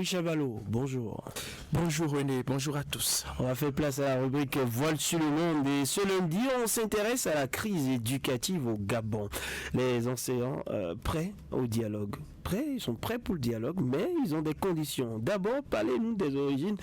Henri Chabalot, bonjour. Bonjour René, bonjour à tous. On va faire place à la rubrique Voile sur le monde et ce lundi, on s'intéresse à la crise éducative au Gabon. Les enseignants prêts au dialogue. Ils sont prêts pour le dialogue, mais ils ont des conditions. D'abord, parlez-nous des origines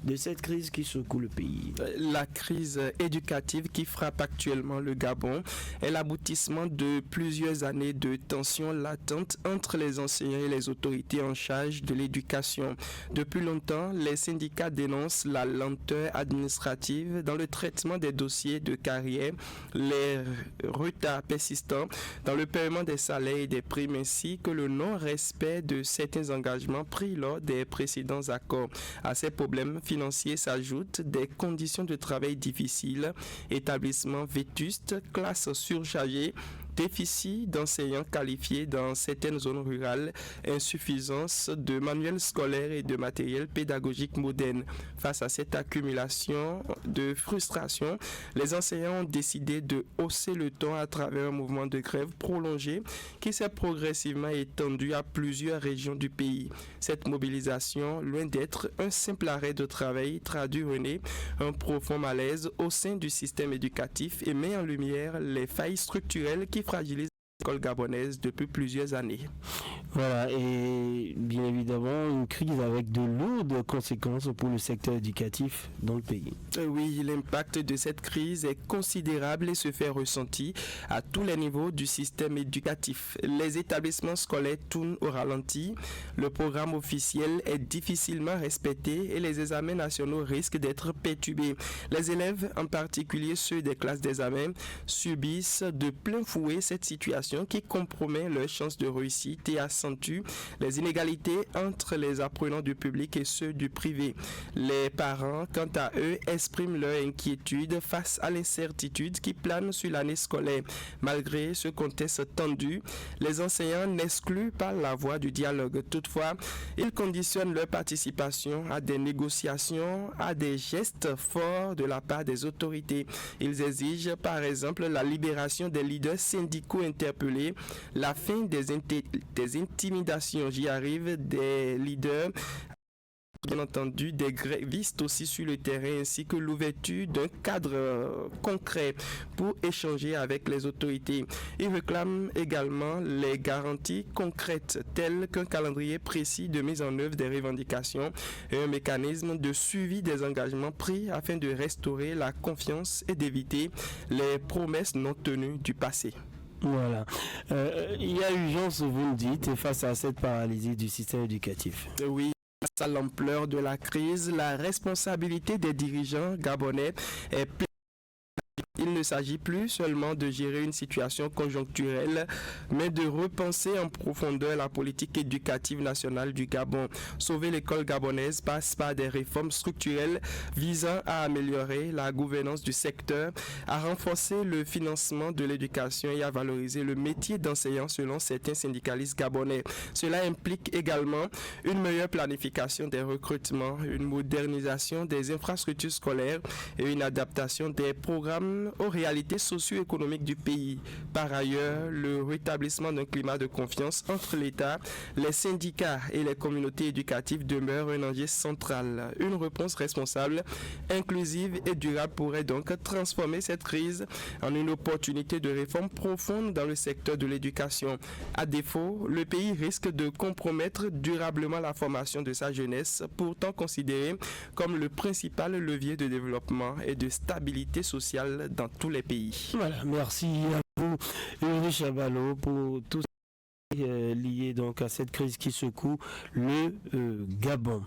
de cette crise qui secoue le pays. La crise éducative qui frappe actuellement le Gabon est l'aboutissement de plusieurs années de tensions latentes entre les enseignants et les autorités en charge de l'éducation. Depuis longtemps, les syndicats dénoncent la lenteur administrative dans le traitement des dossiers de carrière, les retards persistants dans le paiement des salaires et des primes ainsi que le non-respect de certains engagements pris lors des précédents accords. À ces problèmes financiers s'ajoutent des conditions de travail difficiles, établissements vétustes, classes surchargées, déficit d'enseignants qualifiés dans certaines zones rurales, insuffisance de manuels scolaires et de matériel pédagogique moderne. Face à cette accumulation de frustration, les enseignants ont décidé de hausser le ton à travers un mouvement de grève prolongé qui s'est progressivement étendu à plusieurs régions du pays. Cette mobilisation, loin d'être un simple arrêt de travail, traduit René un profond malaise au sein du système éducatif et met en lumière les failles structurelles qui fragilisent l'école gabonaise depuis plusieurs années. Voilà, et bien évidemment, une crise avec de lourdes conséquences pour le secteur éducatif dans le pays. Oui, l'impact de cette crise est considérable et se fait ressentir à tous les niveaux du système éducatif. Les établissements scolaires tournent au ralenti, le programme officiel est difficilement respecté et les examens nationaux risquent d'être perturbés. Les élèves, en particulier ceux des classes d'examen, subissent de plein fouet cette situation qui compromet leurs chances de réussite et accentue les inégalités entre les apprenants du public et ceux du privé. Les parents, quant à eux, expriment leur inquiétude face à l'incertitude qui plane sur l'année scolaire. Malgré ce contexte tendu, les enseignants n'excluent pas la voie du dialogue. Toutefois, ils conditionnent leur participation à des négociations, à des gestes forts de la part des autorités. Ils exigent par exemple la libération des leaders syndicaux interpellés, la fin des intimidations, j'y arrive, des leaders, bien entendu des grévistes aussi sur le terrain, ainsi que l'ouverture d'un cadre concret pour échanger avec les autorités. Ils réclament également les garanties concrètes telles qu'un calendrier précis de mise en œuvre des revendications et un mécanisme de suivi des engagements pris afin de restaurer la confiance et d'éviter les promesses non tenues du passé. Voilà. Il y a urgence, vous me dites, face à cette paralysie du système éducatif. Oui. Face à l'ampleur de la crise, la responsabilité des dirigeants gabonais est pleine. Il ne s'agit plus seulement de gérer une situation conjoncturelle, mais de repenser en profondeur la politique éducative nationale du Gabon. Sauver l'école gabonaise passe par des réformes structurelles visant à améliorer la gouvernance du secteur, à renforcer le financement de l'éducation et à valoriser le métier d'enseignant selon certains syndicalistes gabonais. Cela implique également une meilleure planification des recrutements, une modernisation des infrastructures scolaires et une adaptation des programmes aux réalités socio-économiques du pays. Par ailleurs, le rétablissement d'un climat de confiance entre l'État, les syndicats et les communautés éducatives demeure un enjeu central. Une réponse responsable, inclusive et durable pourrait donc transformer cette crise en une opportunité de réforme profonde dans le secteur de l'éducation. À défaut, le pays risque de compromettre durablement la formation de sa jeunesse, pourtant considérée comme le principal levier de développement et de stabilité sociale dans tous les pays. Voilà, merci à vous, Henri Chabalot, pour tout ce qui est lié donc à cette crise qui secoue le Gabon.